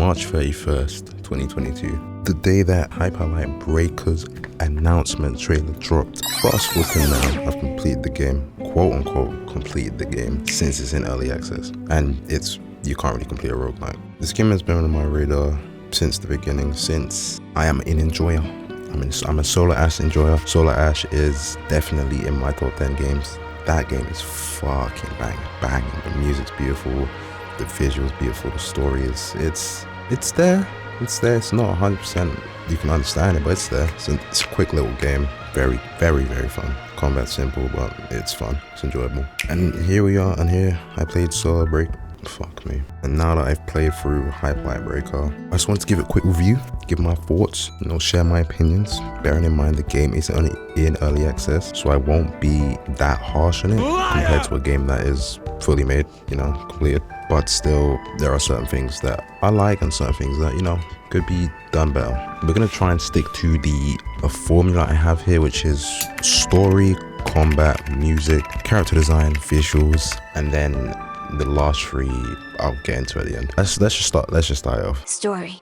March 31st, 2022. The day that Hyperlight Breaker's announcement trailer dropped. Fast forward to now, I've completed the game, quote unquote completed the game, since it's in early access. And you can't really complete a roguelike. This game has been on my radar since the beginning, since I am an enjoyer. I'm a Solar Ash enjoyer. Solar Ash is definitely in my top 10 games. That game is fucking banging. The music's beautiful, the visuals beautiful, the story is, it's there. It's not 100% you can understand it, but it's there. It's a quick little game. Very, very, very fun. Combat simple, but it's fun. It's enjoyable. And here we are, and here I played Solar Break. Fuck me. And now that I've played through Hyperlight Breaker, I just wanted to give a quick review, give my thoughts, share my opinions, bearing in mind the game is only in early access, so I won't be that harsh on it compared to a game that is fully made, completed. But still, there are certain things that I like and certain things that, could be done better. We're gonna try and stick to the formula I have here, which is story, combat, music, character design, visuals, and then the last three I'll get into at the end. Let's just start off. Story.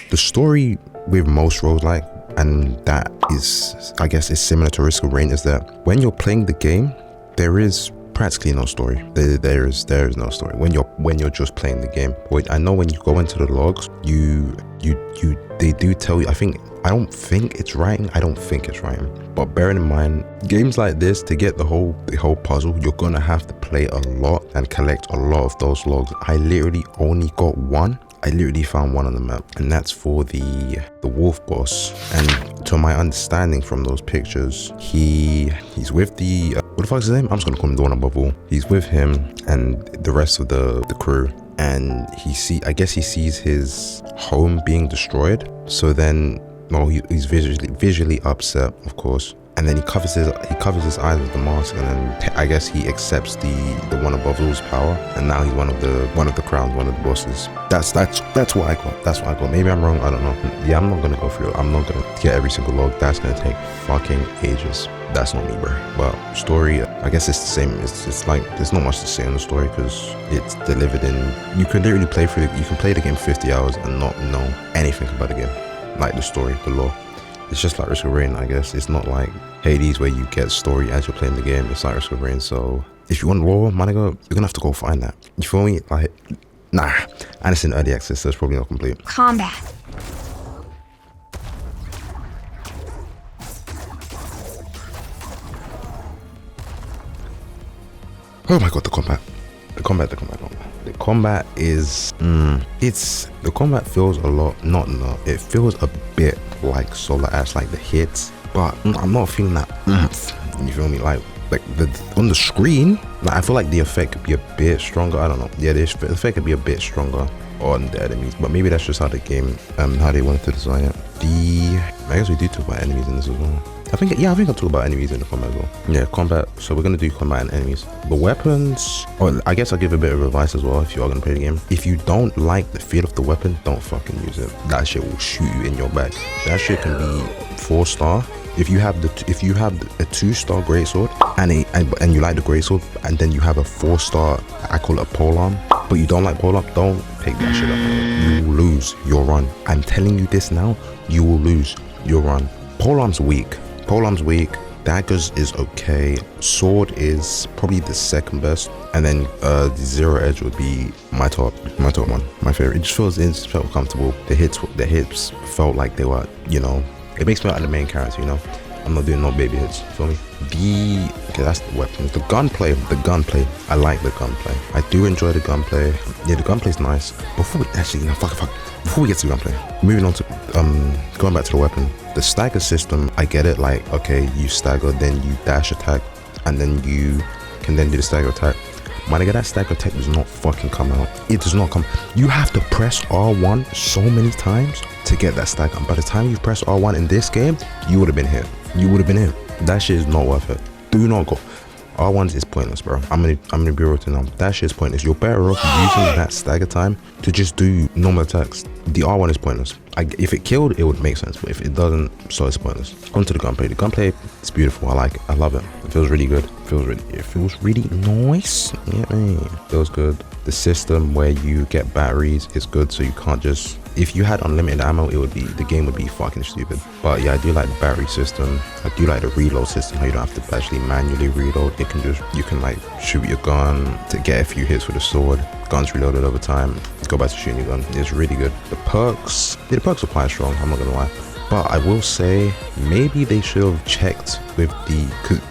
The story with most roguelike, and that is, I guess, is similar to Risk of Rain, is that when you're playing the game, there is practically no story. There is no story when you're just playing the game. Wait, I know when you go into the logs, they do tell you. I don't think it's writing. But bearing in mind, games like this, to get the whole puzzle, you're gonna have to play a lot and collect a lot of those logs. I literally only got one. I literally found one on the map, and that's for the wolf boss. And to my understanding from those pictures, he's with the what the fuck's his name? I'm just gonna call him the one above all. He's with him and the rest of the crew, and I guess he sees his home being destroyed. So then, he's visually upset, of course. And then he covers his eyes with the mask, and then I guess he accepts the one above all's power, and now he's one of the crowns, one of the bosses. That's what I got. Maybe I'm wrong. I don't know. Yeah, I'm not gonna go through it. I'm not gonna get every single log. That's gonna take fucking ages. That's not me, bro. But story, I guess it's the same. It's like there's not much to say on the story because it's delivered in. You can literally play the game 50 hours and not know anything about the game, like the story, the lore. It's just like Risk of Rain, I guess. It's not like Hades where you get story as you're playing the game. It's like Risk of Rain. So if you want lore, my nigga, you're gonna have to go find that. You feel me? Like, nah. And it's in early access, so it's probably not complete. Combat. Oh my god, the combat is the combat feels it feels a bit like Solar Ash, like the hits, but I'm not feeling that you feel me, like on the screen, like I feel like the effect could be a bit stronger. I don't know, the effect could be a bit stronger on the enemies, but maybe that's just how the game how they wanted to design it. I guess we do talk about enemies in this as well. I think I talk about enemies in the combat as well. Yeah, combat. So we're gonna do combat and enemies. The weapons, I guess I'll give a bit of advice as well if you are gonna play the game. If you don't like the feel of the weapon, don't fucking use it. That shit will shoot you in your back. That shit can be 4-star. If you have a 2-star greatsword and you like the greatsword, and then you have a 4-star, I call it a polearm, but you don't like polearm, don't pick that shit up. You will lose your run. I'm telling you this now. You will lose your run. Polearm's weak. Daggers is okay. Sword is probably the second best, and then the Zero Edge would be my top one, my favorite. It just felt comfortable. The hits felt like they were, it makes me like the main character, I'm not doing no baby hits, you feel me? Okay, that's the weapons. The gunplay, I like the gunplay. I do enjoy the gunplay. Yeah, the gunplay's nice. Before we before we get to the gunplay, moving on to going back to the weapon, the stagger system, I get it. Like, okay, you stagger, then you dash attack, and then you can then do the stagger attack. My nigga, that stagger attack does not fucking come out. It does not come. You have to press R1 so many times to get that stagger. By the time you press R1 in this game, you would have been hit. That shit is not worth it. Do not go. R1s is pointless, bro. I'm gonna be real to now. That shit is pointless. You're better off using that stagger time to just do normal attacks. The R1 is pointless. If it killed, it would make sense, but if it doesn't, so it's pointless. Onto the gunplay. The gunplay is beautiful. I like it. I love it. It feels really good. It feels really nice. Yeah, man. Feels good. The system where you get batteries is good, so you can't just, if you had unlimited ammo, the game would be fucking stupid. But yeah, I do like the battery system. I do like the reload system, how you don't have to actually manually reload. You can like shoot your gun to get a few hits with a sword. Guns reloaded over time. Go back to shooting your gun. It's really good. The perks are quite strong, I'm not gonna lie. But I will say, maybe they should have checked with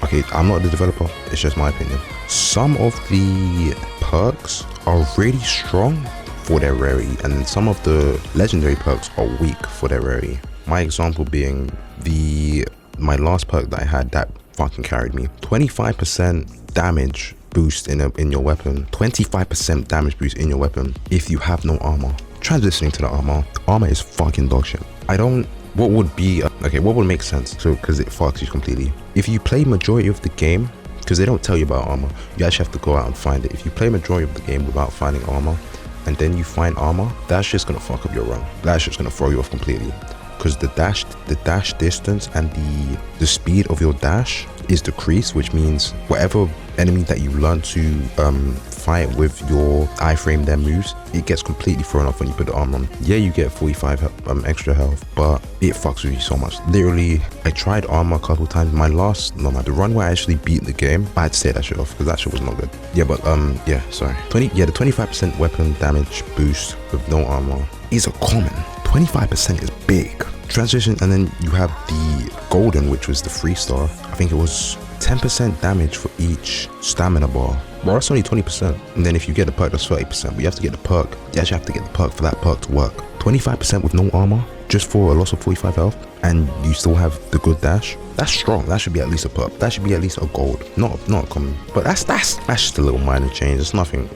okay, I'm not the developer, it's just my opinion. Some of the perks are really strong for their rarity, and some of the legendary perks are weak for their rarity. My example being my last perk that I had that fucking carried me. 25% damage boost in your weapon. 25% damage boost in your weapon if you have no armor. Transitioning to the armor is fucking dog shit. What would make sense? So, because it fucks you completely. If you play majority of the game, because they don't tell you about armor, you actually have to go out and find it. If you play majority of the game without finding armor, and then you find armor, that's just gonna fuck up your run. That's just gonna throw you off completely. Because the dash distance and the speed of your dash is decreased, which means whatever enemy that you learn to fight with your iframe their moves, it gets completely thrown off when you put the armor on. Yeah, you get 45 extra health, but it fucks with you so much. Literally, I tried armor a couple times. The run where I actually beat the game, I had to take that shit off because that shit was not good. Yeah, but yeah, sorry. The 25% weapon damage boost with no armor is a common. 25% is big. Transition, and then you have the golden, which was the 3-star. I think it was 10% damage for each stamina bar. Well, that's only 20%. And then if you get the perk, that's 30%. But you have to get the perk. You actually have to get the perk for that perk to work. 25% with no armor, just for a loss of 45 health, and you still have the good dash. That's strong. That should be at least a perk. That should be at least a gold, not a common. But that's just a little minor change. There's nothing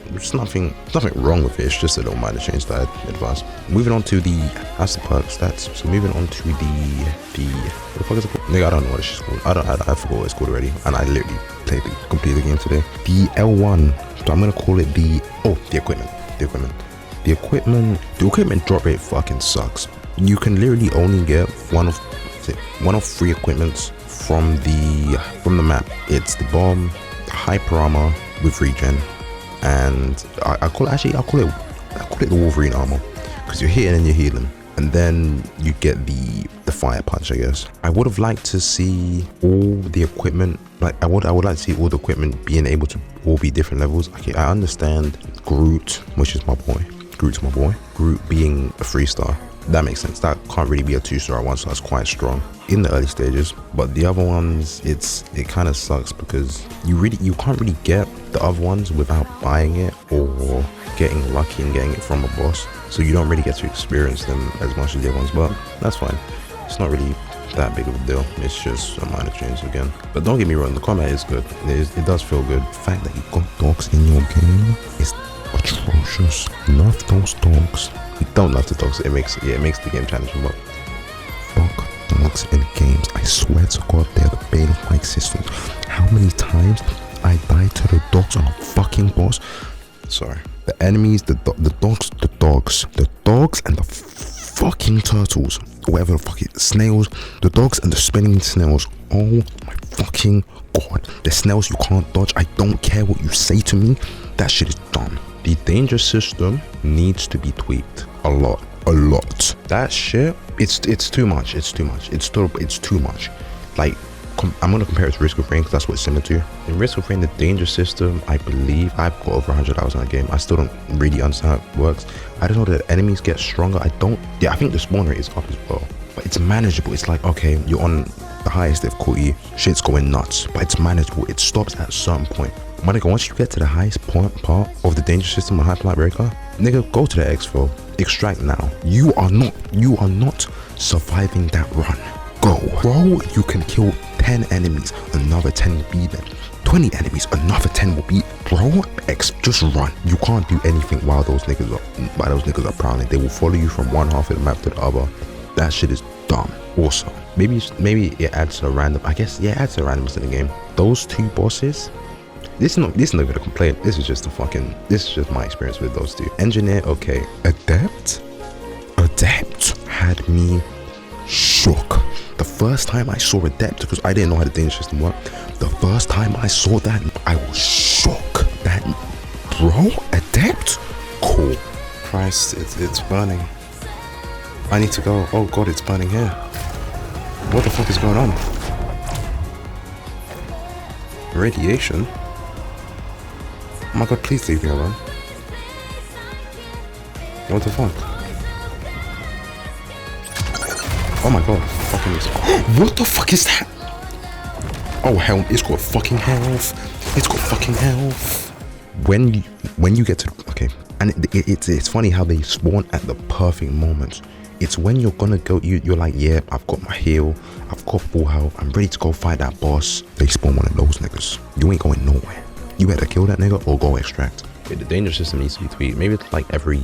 wrong with it. It's just a little minor change that I'd advise. Moving on to that's the perk stats. So moving on to the what the fuck is it called? Nigga, I don't know what it's called. I forgot what it's called already, and I literally completed the game today. The L1. So I'm gonna call it the equipment. The equipment drop rate fucking sucks. You can literally only get one of 3 equipments from the map. It's the bomb, the hyper armor with regen, and I call it the Wolverine armor, because you're hitting and you're healing, and then you get the fire punch, I guess. I would have liked to see all the equipment, I would like to see all the equipment being able to all be different levels. Okay, I understand Groot, which is my boy. Groot being a 3-star. That makes sense. That can't really be a 2-star one, so that's quite strong in the early stages. But the other ones, it kind of sucks because you can't really get the other ones without buying it or getting lucky and getting it from a boss. So you don't really get to experience them as much as the other ones, but that's fine. It's not really that big of a deal. It's just a minor change again. But don't get me wrong, the combat is good. It does feel good. The fact that you got dogs in your game is atrocious. Nerf those dogs. You don't love the dogs. It makes the game challenging, but fuck dogs in games. I swear to God, they're the bane of my existence. How many times I died to the dogs on a fucking boss? Sorry. The enemies, the dogs and the fucking turtles, whatever the fuck it, snails, the dogs and the spinning snails. Oh my fucking God. The snails you can't dodge. I don't care what you say to me. That shit is dumb. The danger system needs to be tweaked a lot. That shit, it's too much. It's too much. Like, I'm gonna compare it to Risk of Rain because that's what it's similar to. In Risk of Rain, the danger system, I believe I've got over 100 hours in that game. I still don't really understand how it works. I don't know that enemies get stronger. I think the spawn rate is up as well, but it's manageable. It's like, okay, you're on the highest difficulty, shit's going nuts, but it's manageable. It stops at a certain point. My nigga, once you get to the highest part of the danger system on Hyperlight Breaker, nigga, go to the exfil, extract now. You are not surviving that run. Go, bro. You can kill 10 enemies, another 10 will be there. 20 enemies, another 10 will be, bro. Just run. You can't do anything while those niggas are prowling. They will follow you from one half of the map to the other. That shit is dumb. Also, maybe it adds a random. I guess, yeah, it adds a randomness to the game. Those 2 bosses, this is not even a complaint. This is just my experience with those two. Engineer, okay. Adept had me shook. The first time I saw Adept, because I didn't know how the danger system worked. The first time I saw that, I was shook. That, bro, Adept? Cool. Christ, it's burning. I need to go. Oh god, it's burning here. What the fuck is going on? Radiation? Oh my god, please leave me alone. What the fuck? Oh my god, fucking is. What the fuck is that? Oh hell, it's got fucking health. It's got fucking health. When you get to, okay, and it's funny how they spawn at the perfect moments. It's when you're gonna go, you're like, yeah, I've got my heal, I've got full health, I'm ready to go fight that boss. They spawn one of those niggas. You ain't going nowhere. You better kill that nigga or go extract. Okay, the danger system needs to be tweaked. Maybe it's like every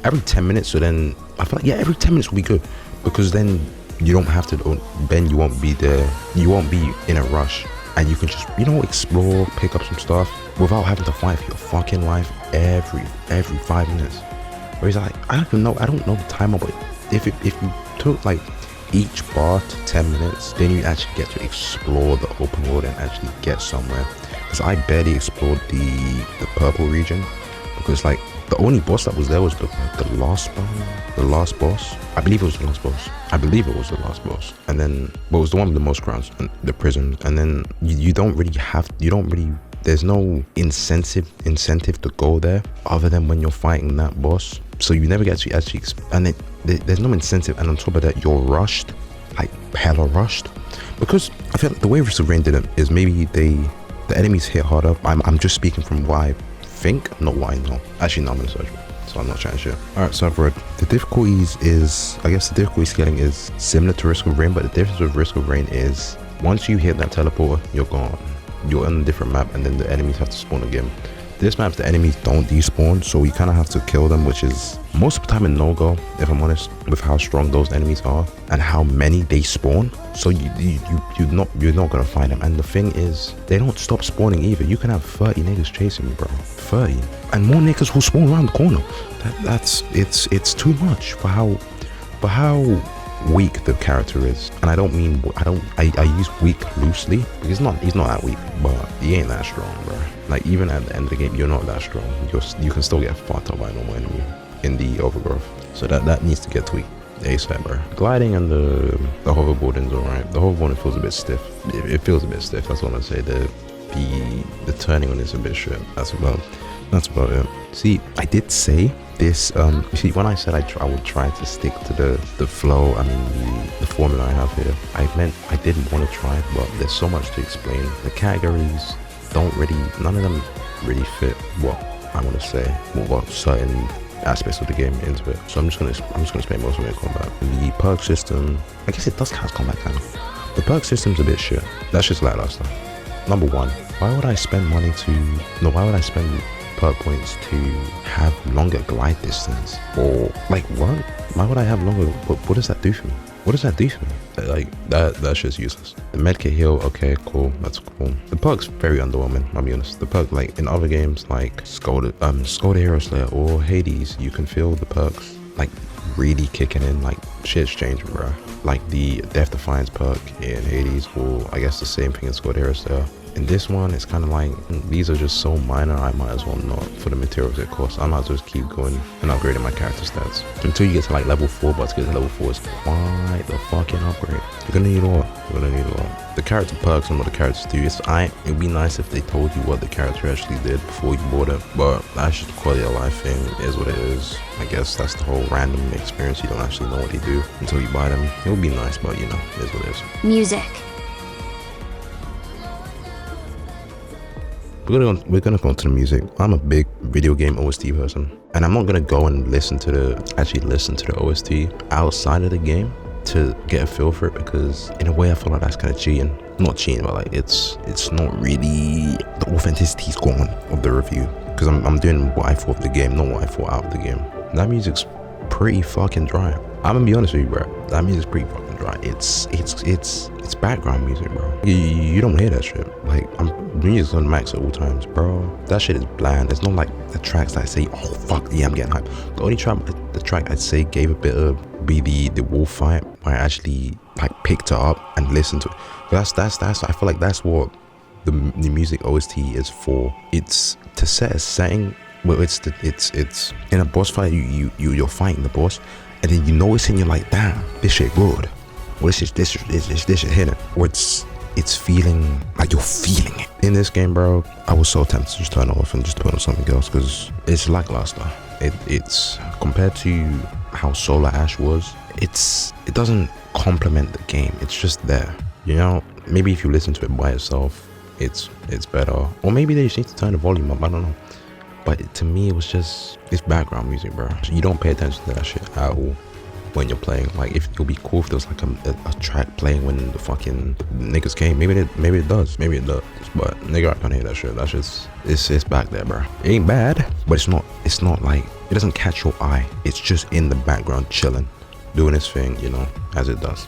10 minutes. So then I feel like, yeah, every 10 minutes will be good, because then you don't have to. Then you won't be there. You won't be in a rush, and you can just, you know, explore, pick up some stuff without having to fight for your fucking life every 5 minutes. Whereas like, I don't know the timer, but if you took like each bar to 10 minutes, then you actually get to explore the open world and actually get somewhere. Because I barely explored the purple region, because like the only boss that was there was the last boss. I believe it was the last boss. And then, what was the one with the most crowns, and the prison. And then you don't really, there's no incentive to go there other than when you're fighting that boss. So you never get to actually, and there's no incentive. And on top of that, you're rushed, like hella rushed. Because I feel like the way Risk of Rain did it is maybe the enemies hit harder. I'm just speaking from what I think, not what I know. Actually, no, I'm gonna search it, so I'm not trying to share. Alright, so I've read the difficulties is, I guess the difficulty scaling is similar to Risk of Rain, but the difference with Risk of Rain is once you hit that teleporter, you're gone. You're on a different map, and then the enemies have to spawn again. This map, the enemies don't despawn, so you kind of have to kill them, which is most of the time a no-go, if I'm honest, with how strong those enemies are and how many they spawn. So you're not gonna find them. And the thing is, they don't stop spawning either. You can have 30 niggas chasing you, bro. 30, and more niggas will spawn around the corner. It's too much for how weak the character is. And I use weak loosely, because he's not that weak, but he ain't that strong, bro. Like, even at the end of the game, you're not that strong. You can still get fucked up by a normal enemy in the overgrowth. So that needs to get tweaked ASAP, bro. Gliding and the hoverboarding's alright. The hoverboarding feels a bit stiff. It feels a bit stiff, that's what I say. The turning on is a bit shit. That's about it. See, I did say this, you see, when I said I would try to stick to the flow, I mean the formula I have here, I meant I didn't want to try, but there's so much to explain. The categories none of them really fit what I want to say, what certain aspects of the game into it. So I'm just gonna explain most of it in combat. The perk system, I guess it does count as combat kind of. The perk system's a bit shit. That's just lackluster. Number one, why would I spend perk points to have longer glide distance? Or like, what? Why would I have longer? What does that do for me? Like, that's just useless. The medkit heal, okay, cool, that's cool. The perk's very underwhelming, I'll be honest. The perk, like in other games like Scold Hero Slayer or Hades, you can feel the perks like really kicking in, like shit's changing, bro. Like the Death Defiance perk in Hades, or I guess the same thing in Scold Hero Slayer. In this one, it's kind of like, these are just so minor, I might as well not, for the materials it costs. I might as well just keep going and upgrading my character stats until you get to like level 4, but to get to level 4 is quite the fucking upgrade. You're gonna need a lot. The character perks and what the characters do, it'd be nice if they told you what the character actually did before you bought it, but that's just a quality of life thing, it is what it is. I guess that's the whole random experience, you don't actually know what they do until you buy them. It would be nice, but you know, it is what it is. Music. We're gonna go into the music. I'm a big video game OST person, and I'm not gonna go and listen to the OST outside of the game to get a feel for it, because in a way I feel like that's kind of cheating. Not cheating, but like it's not really, the authenticity's gone of the review, because I'm doing what I thought of the game, not what I thought out of the game. That music's pretty fucking dry. I'm gonna be honest with you, bro. That music's pretty fucking dry. It's background music, bro. You don't hear that shit. Like, music's on max at all times, bro. That shit is bland. There's no like the tracks that I say, oh fuck yeah, I'm getting hyped. The only track I'd say gave a bit of be the wolf fight, where I actually like picked it up and listened to it. That's I feel like that's what the music OST is for. It's to set a setting. Well, it's in a boss fight. You're fighting the boss, and then you know it's in. You're like, damn, this shit good. Or this shit hitting. Or it's feeling like you're feeling it. In this game, bro, I was so tempted to just turn it off and just put on something else because it's lackluster. It's compared to how Solar Ash was. It doesn't complement the game. It's just there. You know, maybe if you listen to it by itself, it's better. Or maybe they just need to turn the volume up. I don't know. But to me, it was just, it's background music, bro. You don't pay attention to that shit at all when you're playing. Like, if it'll be cool if there was like a track playing when the fucking niggas came. Maybe it does. But nigga, I can't hear that shit. That's just, it's back there, bro. It ain't bad, but it's not like, it doesn't catch your eye. It's just in the background chilling, doing its thing, you know, as it does.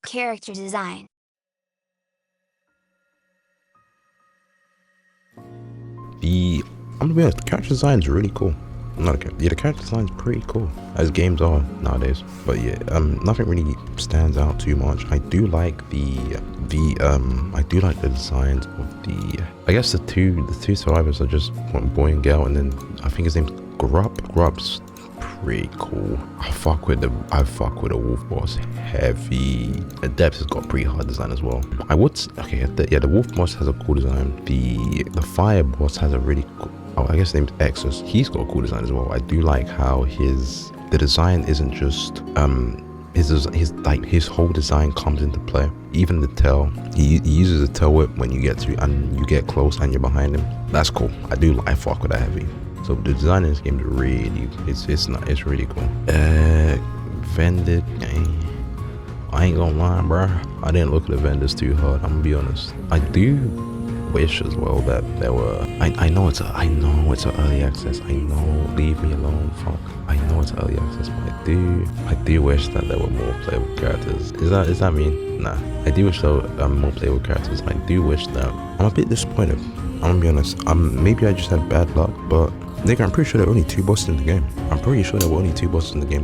Character design. I'm gonna be honest, the character design is really cool. The character design is pretty cool, as games are nowadays. But yeah, nothing really stands out too much. I do like the designs of the, I guess the two survivors are just one boy and girl, and then I think his name's Grub's pretty cool. I fuck with the wolf boss heavy. Adept has got pretty hard design as well. The wolf boss has a cool design. The fire boss has a really cool, I guess his name's Exus. He's got a cool design as well. I do like how the design isn't just his whole design comes into play. Even the tail, he uses a tail whip when you get close and you're behind him. That's cool. I fuck with that heavy. So the design in this game is really, it's really cool. Vended, I ain't gonna lie, bro. I didn't look at the vendors too hard. I'm gonna be honest. I do wish as well that there were. I know it's an early access. I know, leave me alone. Fuck. I know it's early access, but I do wish that there were more playable characters. Is that mean? Nah. I do wish there were more playable characters. I do wish that. I'm a bit disappointed. I'm gonna be honest. Maybe I just had bad luck, but nigga, I'm pretty sure there were only 2 bosses in the game.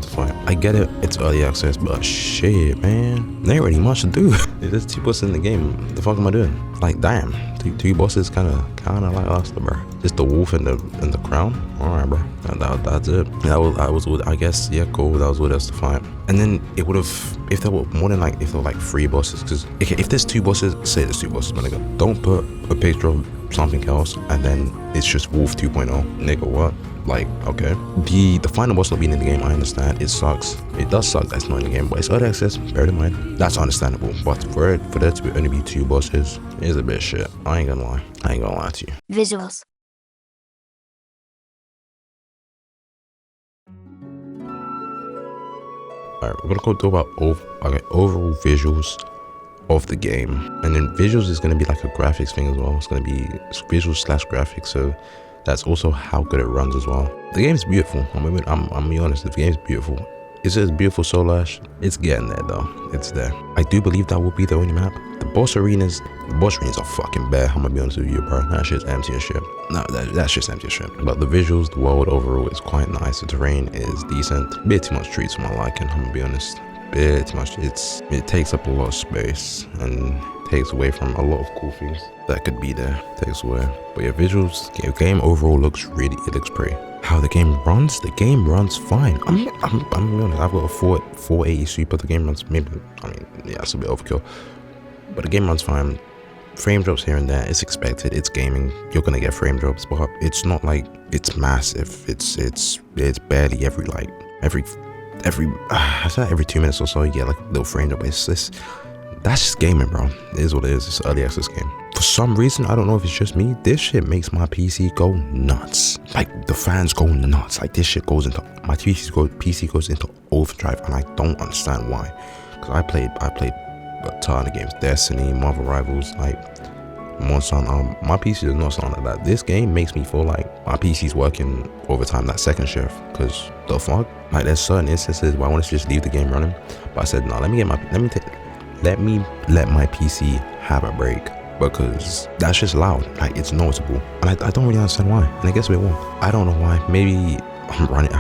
To fight. I get it, it's early access, but shit, man, there ain't really much to do. If there's 2 bosses in the game, the fuck am I doing? Like, damn, two bosses kind of like us, bro. Just the wolf and the crown. All right, bro. That's it. That was I guess. Yeah, cool. That was what else to fight. And then it would have, if there were more than like, if there were like 3 bosses, because if there's 2 bosses, say there's 2 bosses, my nigga, don't put a picture of something else and then it's just Wolf 2.0. Nigga, what? Like, okay. The final boss not being in the game, I understand. It sucks. It does suck that's not in the game, but it's early access, bear in mind. That's understandable. But for there to only be 2 bosses is a bit shit. I ain't gonna lie to you. Visuals. Alright, we're gonna go talk about overall visuals of the game, and then visuals is gonna be like a graphics thing as well. It's gonna be visuals / graphics, so that's also how good it runs as well. The game's beautiful. I'm gonna be honest, the game's beautiful. Is it as beautiful as Solar Ash? It's getting there though. It's there. I do believe that will be the only map. The boss arenas are fucking bare. I'm gonna be honest with you, bro. That shit's empty as shit. No, that's just empty as shit. But the visuals, the world overall is quite nice. The terrain is decent. Bit too much trees for my liking, I'm gonna be honest. Bit too much. It takes up a lot of space and takes away from a lot of cool things that could be there. Takes away. But yeah, visuals, game overall looks pretty. How the game runs fine. I'm honest, I've got a 480 super. The game runs it's a bit overkill, but the game runs fine. Frame drops here and there, it's expected. It's gaming, you're gonna get frame drops, but it's not like it's massive. It's barely every I said every 2 minutes or so you get like a little frame drop. That's just gaming, bro. It is what it is. It's an early access game. For some reason, I don't know if it's just me, this shit makes my PC go nuts. Like, the fans go nuts. Like, this shit goes into, my PC goes into overdrive, and I don't understand why. Because I played a ton of games. Destiny, Marvel Rivals, like Monster Hunter. My PC does not sound like that. This game makes me feel like my PC's working overtime, that second shift. Cause the fuck, like there's certain instances where I want to just leave the game running, but I said no. Let me let my PC have a break, because that's just loud. Like it's noticeable, and I don't really understand why. And I guess we won't. I don't know why. Maybe I'm running.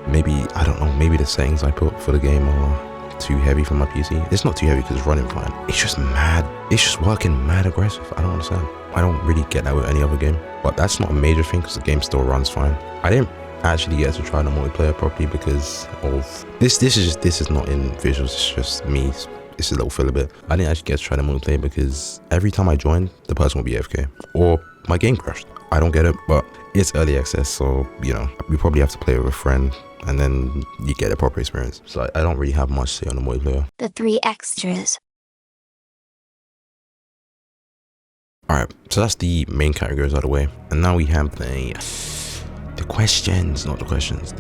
Maybe I don't know. Maybe the settings I put for the game are too heavy for my PC. It's not too heavy because it's running fine. It's just mad. It's just working mad aggressive. I don't understand. I don't really get that with any other game. But that's not a major thing because the game still runs fine. I didn't actually get to try the multiplayer properly because of this. This is not in visuals. It's just me. It's a little filler bit. I didn't actually get to try the multiplayer because every time I joined, the person would be AFK or my game crashed. I don't get it, but it's early access, so you know we probably have to play with a friend, and then you get a proper experience. So I don't really have much to say on the multiplayer. The 3 extras. Alright, so that's the main categories out of the way, and now we have the questions, not the questions.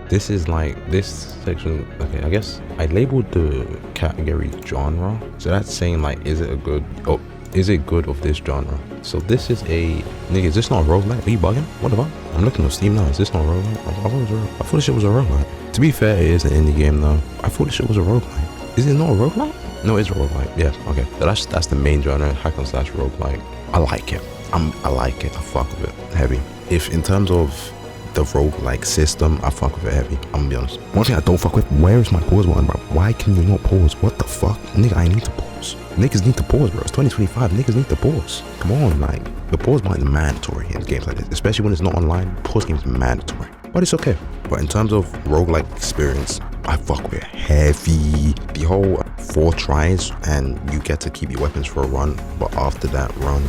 This is like this section. Okay, I guess I labeled the category genre, so that's saying like, is it good of this genre? So this is a nigga. Is this not a roguelike? Are you bugging? What the fuck? I'm looking on Steam now. Is this not a roguelike? I thought this shit was a roguelike. To be fair, it is an indie game though. I thought this shit was a roguelike. Is it not a roguelike? No, it's a roguelike. Yeah, okay. So that's the main genre, hack and slash roguelike. I like it. I like it. I fuck with it heavy. If in terms of the roguelike system, I fuck with it heavy. I'm gonna be honest. One thing I don't fuck with, where is my pause button, bro? Why can you not pause? What the fuck? Nigga, I need to pause. Niggas need to pause, bro. It's 2025. Niggas need to pause. Come on, like, the pause button is mandatory in games like this. Especially when it's not online, pause games are mandatory. But it's okay. But in terms of roguelike experience, I fuck with it heavy. The whole 4 tries and you get to keep your weapons for a run, but after that run,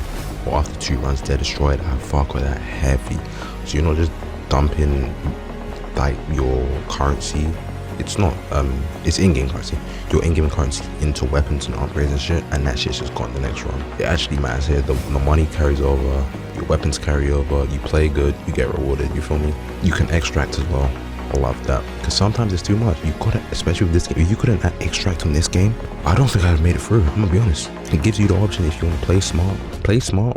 or after 2 runs, they're destroyed. I fuck with that heavy. So you're not just dumping like your currency. It's not it's in-game currency, your in-game currency into weapons and upgrades and shit, and that shit's just gone the next run. It actually matters here. The money carries over, your weapons carry over, you play good, you get rewarded, you feel me? You can extract as well. I love that, because sometimes it's too much. You couldn't, especially with this game, if you couldn't extract on this game, I don't think I'd have made it through. I'm gonna be honest. It gives you the option if you want to play smart,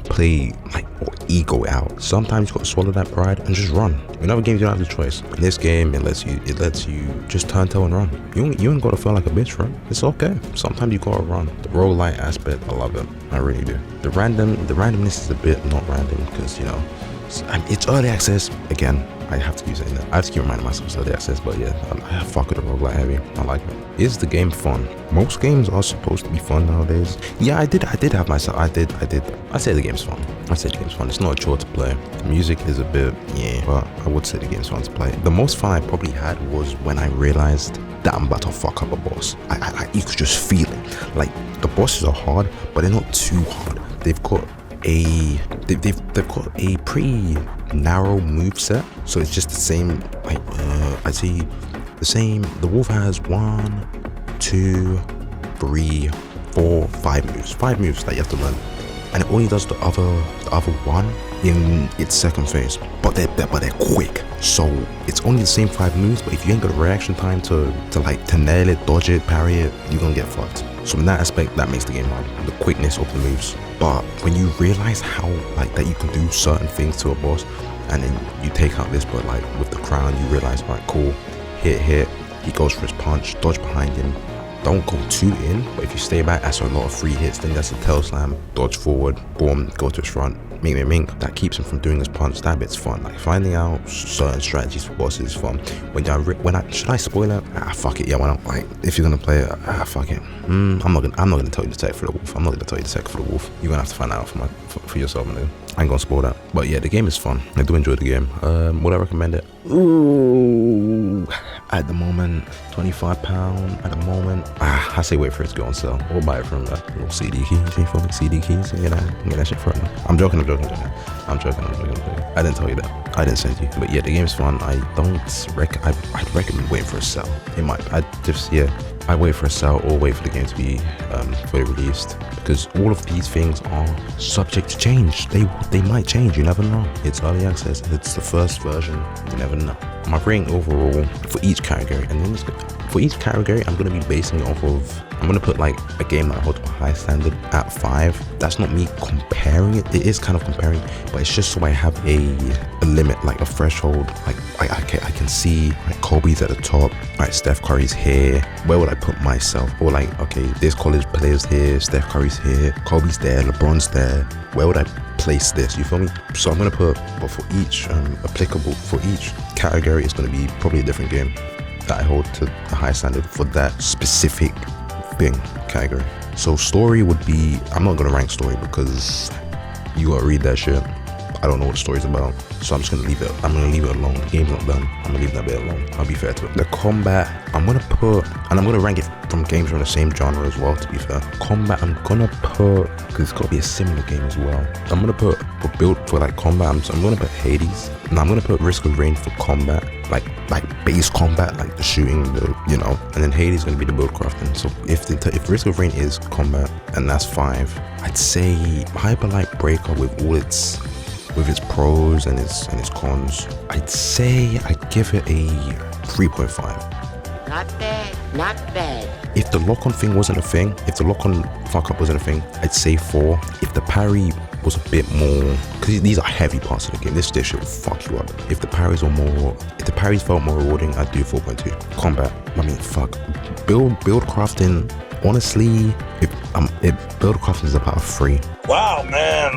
play like, or ego out. Sometimes you gotta swallow that pride and just run. In other games you don't have the choice. In this game, it lets you just turn tail and run. You ain't gotta feel like a bitch, right? It's okay. Sometimes you gotta run. The roguelite aspect, I love it. I really do. The randomness is a bit not random because, you know, it's early access again. I have to keep saying that. I have to keep reminding myself it's early access, but yeah, I fuck with the roguelike heavy. I like it. Is the game fun? Most games are supposed to be fun nowadays. Yeah, I did have myself. I say the game's fun. It's not a chore to play. The music is a bit, yeah, but I would say the game's fun to play. The most fun I probably had was when I realized that I'm about to fuck up a boss. You could just feel it. Like, the bosses are hard, but they're not too hard. They've got a pretty narrow move set, so it's just the same. Like I see the same. The wolf has 1, 2, 3, 4, 5 moves. 5 moves that you have to learn, and it only does the other one in its second phase. But they're quick, so it's only the same 5 moves. But if you ain't got a reaction time to nail it, dodge it, parry it, you're gonna get fucked. So in that aspect, that makes the game hard, the quickness of the moves. But when you realize how like that you can do certain things to a boss, and then you take out this, but like with the crown, you realize, right, cool, hit, he goes for his punch, dodge behind him, don't go too in, but if you stay back, that's a lot of free hits. Then that's a tail slam, dodge forward, boom, go to his front, mink. That keeps him from doing his punch. That bit's fun. Like, finding out certain strategies for bosses is fun. Should I spoil it? Fuck it. Yeah, why not? Like, if you're gonna play it, fuck it. I'm not gonna tell you the tech for the wolf. You're gonna have to find out for yourself, man. I ain't gonna spoil that. But yeah, the game is fun. I do enjoy the game. Would I recommend it? Ooh, at the moment, £25 at the moment. I say wait for it to go on sale, or buy it from little CD keys. You feel me? CD keys. Get that shit for me. I'm joking. I didn't tell you that. I didn't send you. But yeah, the game's fun. I'd recommend waiting for a sale. I'd wait for a sale or wait for the game to be fully released, because all of these things are subject to change. They might change. You never know. It's early access. It's the first version. You never know. My rating overall for each category, and then For each category, I'm gonna be basing it off of, I'm gonna put like a game that I hold to a high standard at 5. That's not me comparing it. It is kind of comparing, but it's just so I have a limit, like a threshold. Like I can see, like, Kobe's at the top, right? Steph Curry's here. Where would I put myself? Or like, okay, there's college players here, Steph Curry's here, Kobe's there, LeBron's there. Where would I place this? You feel me? So I'm gonna put, but for each applicable, for each category, it's gonna be probably a different game that I hold to the high standard for that specific thing category. So story would be, I'm not gonna rank story because you gotta read that shit. I don't know what the story's about, so I'm just gonna leave it. I'm gonna leave it alone. The game's not done. I'm gonna leave that bit alone. I'll be fair to it. The combat, I'm gonna put, and I'm gonna rank it from games from the same genre as well, to be fair. Combat, I'm gonna put, because it's gotta be a similar game as well. I'm gonna put, for build, for like combat, I'm gonna put Hades. And I'm gonna put Risk of Rain for combat, like base combat, like the shooting, the, you know, and then Hades is gonna be the build crafting. So if Risk of Rain is combat, and that's 5, I'd say Hyperlight Breaker with all its, with its pros and its cons, I'd say I'd give it a 3.5. Not bad, not bad. If the lock-on thing wasn't a thing, if the lock-on fuck-up wasn't a thing, I'd say 4. If the parry was a bit more, because these are heavy parts of the game, this shit will fuck you up. If the parries were more, if the parries felt more rewarding, I'd do 4.2. Combat, I mean, fuck. Build crafting, honestly, if build crafting is about a 3. Wow, man.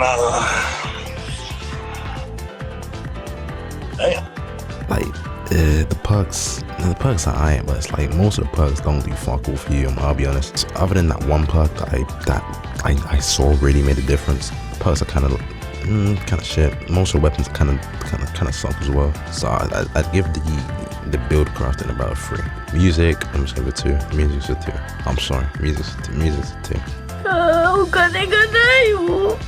Damn. Like, the perks are alright, but it's like most of the perks don't do fuck all for you. I'll be honest. So other than that one perk that I saw really made a difference, the perks are kind of shit. Most of the weapons kind of suck as well. So I'd give the build crafting about a 3. Music, I'm just gonna give it 2. Music's a 2. I'm sorry, music's a 2. Oh, 가요.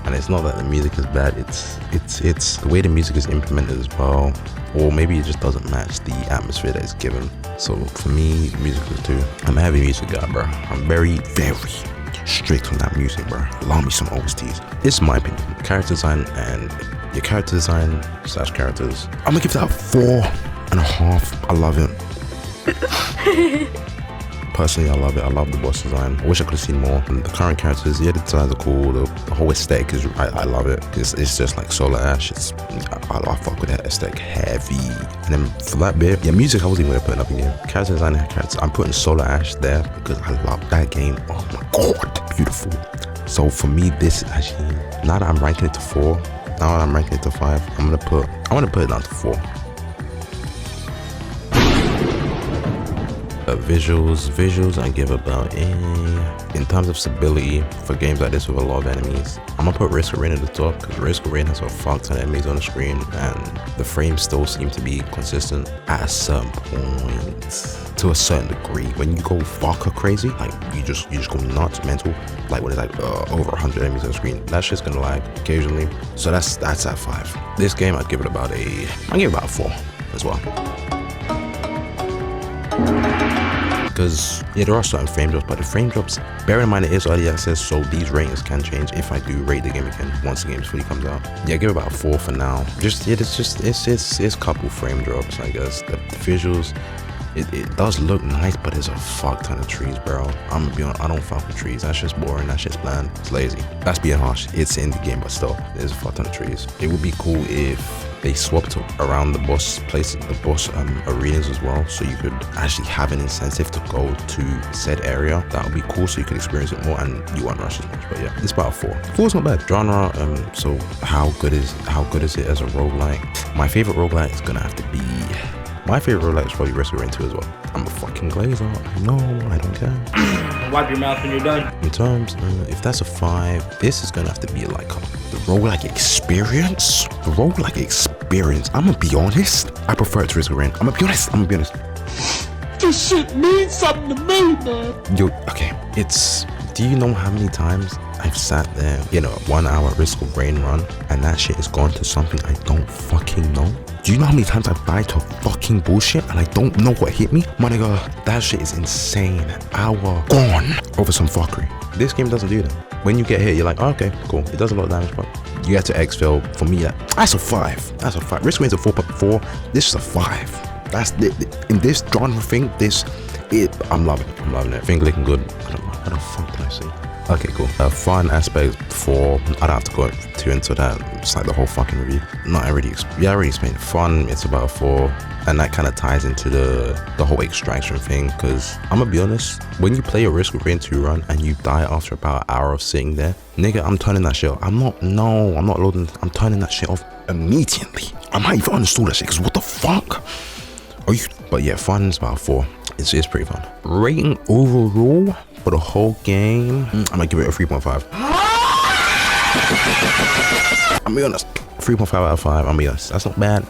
And it's not that the music is bad, it's the way the music is implemented as well, or maybe it just doesn't match the atmosphere that it's given. So for me, music is 2. I'm a heavy music guy, bro. I'm very, very strict on that music, bro. Allow me some OSTs. It's my opinion. Character design and your character design / characters, I'm gonna give that a 4.5. I love it. Personally, I love it. I love the boss design. I wish I could have seen more. And the current characters, yeah, the designs are cool. The whole aesthetic is, I love it. It's just like Solar Ash. I fuck with that aesthetic heavy. And then for that bit, yeah, music, I wasn't even gonna put nothing here. Character design and characters, I'm putting Solar Ash there because I love that game. Oh my god, beautiful. So for me, this actually, now that I'm ranking it to 4, now that I'm ranking it to 5, I want to put it down to 4. Visuals I give about in terms of stability for games like this with a lot of enemies, I'm gonna put Risk of Rain at the top because Risk of Rain has a fuck ton of enemies on the screen and the frames still seem to be consistent at a certain point, to a certain degree. When you go fucker crazy, like you just go nuts mental, like when it's like over 100 enemies on the screen, that shit's gonna lag occasionally. So that's at 5. This game I'd give it about a 4 as well. Because yeah, there are certain frame drops, but the frame drops, bear in mind it is early access, so these ratings can change if I do rate the game again once the game fully comes out. Yeah, give it about a 4 for now. It's couple frame drops, I guess. The visuals, it does look nice, but there's a fuck ton of trees, bro. I'm gonna be honest, I don't fuck with trees. That's just boring, that shit's bland, it's lazy. That's being harsh. It's in the game, but still, there's a fuck ton of trees. It would be cool if they swapped around the boss places, the boss arenas as well, so you could actually have an incentive to go to said area. That would be cool, so you could experience it more and you won't rush as much. But yeah, it's about a 4. 4's not bad. Genre, so how good is it as a roguelike? My favorite roguelike is gonna have to be, my favorite roguelike is probably Risk of Rain 2 as well. I'm a fucking glazer. No, I don't care. Wipe your mouth when you're done. In terms, if that's a 5, this is gonna have to be like the roguelike experience. The roguelike experience. I'm gonna be honest. I prefer it to Risk of Rain. I'm gonna be honest. This shit means something to me, man. Yo, okay. Do you know how many times I've sat there, 1 hour Risk of Rain run, and that shit is gone to something I don't fucking know? Do you know how many times I've died to fucking bullshit and I don't know what hit me? My nigga, that shit is insane. Hour gone over some fuckery. This game doesn't do that. When you get hit, you're like, oh, okay, cool. It does a lot of damage, but You get to exfil. For me, that's a 5. That's a 5. Risk Rain's a 4.4. This is a 5. That's in this genre thing. I'm loving it. I'm loving it. Thing looking good. What the fuck can I say? Okay, cool. Fun aspect 4. I don't have to go too into that. It's like the whole fucking review. I already explained it. Fun. It's about 4. And that kind of ties into the whole extraction thing, because I'm gonna be honest, when you play a Risk of Rain 2 run and you die after about an hour of sitting there, nigga, I'm turning that shit off. I'm not loading. I'm turning that shit off immediately. I might even uninstall that shit, because what the fuck are you? But yeah, fun is about 4. It's pretty fun. Rating overall for the whole game, I'm gonna give it a 3.5. I'm be honest, 3.5 out of 5. I'm gonna be honest, that's not bad,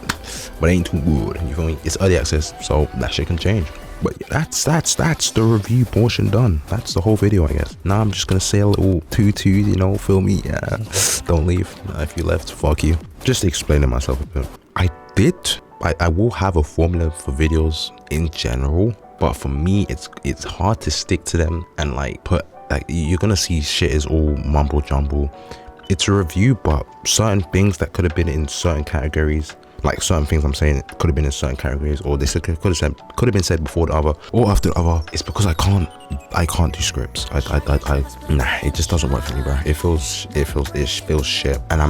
but it ain't too good. You feel me? It's early access, so that shit can change. But yeah, that's the review portion done. That's the whole video, I guess. Now I'm just gonna say a little toot, you know, feel me? Yeah, don't leave. If you left, fuck you. Just explaining myself a bit. I will have a formula for videos in general, but for me, it's hard to stick to them and like you're gonna see shit is all mumble jumble. It's a review, but certain things that could have been in certain categories, like certain things I'm saying could have been in certain categories, or this could have been said before the other or after the other. It's because I can't do scripts. Nah, it just doesn't work for me, bro. It feels shit. And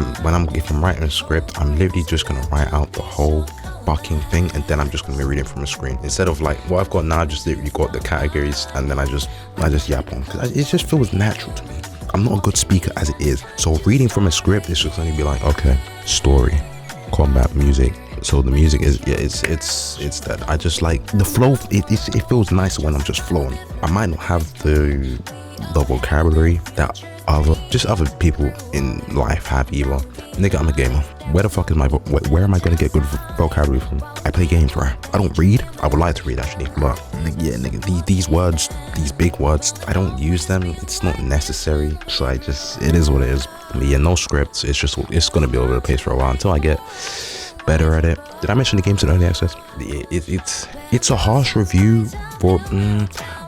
if I'm writing a script, I'm literally just gonna write out the whole fucking thing, and then I'm just gonna be reading from a screen instead of like what I've got now. Just literally got the categories, and then I just yap on, because it just feels natural to me. I'm not a good speaker as it is, so reading from a script is just gonna be like, okay, story, combat, music. So the music is, yeah, it's that. I just like the flow. It feels nicer when I'm just flowing. I might not have the vocabulary that other people in life have either. Nigga, I'm a gamer. Where the fuck is where am I gonna get good vocabulary from? I play games, right? I don't read. I would like to read actually, but yeah, nigga, these words, these big words, I don't use them. It's not necessary. So it is what it is. But yeah, no scripts. It's gonna be all over the place for a while until I get better at it. Did I mention the game's in early access? It's a harsh review for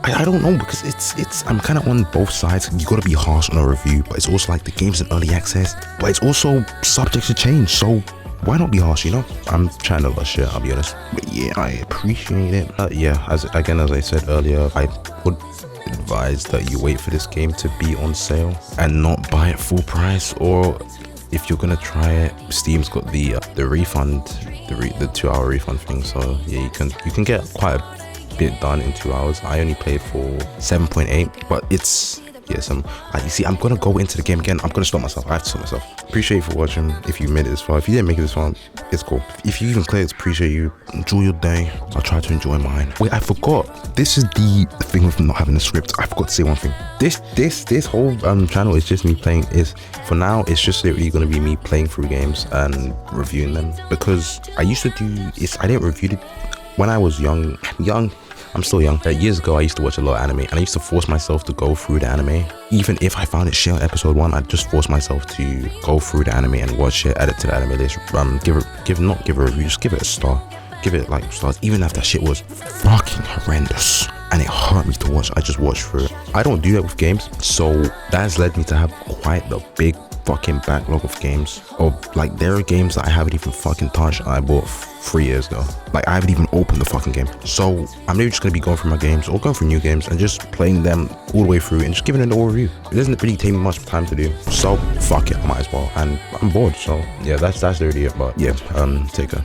I don't know, because I'm kind of on both sides. You gotta be harsh on a review, but it's also like the game's in early access, but it's also subject to change, so why not be harsh, you know? I'm trying to love shit, I'll be honest. But yeah, I appreciate it. Yeah, as I said earlier, I would advise that you wait for this game to be on sale and not buy it full price, or if you're gonna try it, Steam's got the refund, the 2-hour refund thing. So yeah, you can get quite a bit done in 2 hours. I only played for 7.8, but it's you see, I'm gonna go into the game again. I'm gonna stop myself. I have to stop myself. Appreciate you for watching. If you made it this far, if you didn't make it this far, it's cool. If you even cleared it, appreciate you. Enjoy your day. I'll try to enjoy mine. Wait, I forgot. This is the thing with not having a script. I forgot to say one thing. This whole channel is just me playing. For now, it's just literally gonna be me playing through games and reviewing them, because I used to do this. I didn't review it when I was young. I'm still young. Years ago, I used to watch a lot of anime, and I used to force myself to go through the anime. Even if I found it shit on episode 1, I'd just force myself to go through the anime and watch it, add it to the anime list, not give a review, just give it a star. Give it like stars, even if that shit was fucking horrendous and it hurt me to watch. I just watched through it. I don't do that with games, so that has led me to have quite the big fucking backlog of games. Like, there are games that I haven't even fucking touched. I bought 3 years ago. Like, I haven't even opened the fucking game. So I'm maybe just gonna be going through my games or going through new games and just playing them all the way through and just giving it an overview. It doesn't really take me much time to do, so fuck it, I might as well. And I'm bored, so yeah, that's really it. But yeah, take care.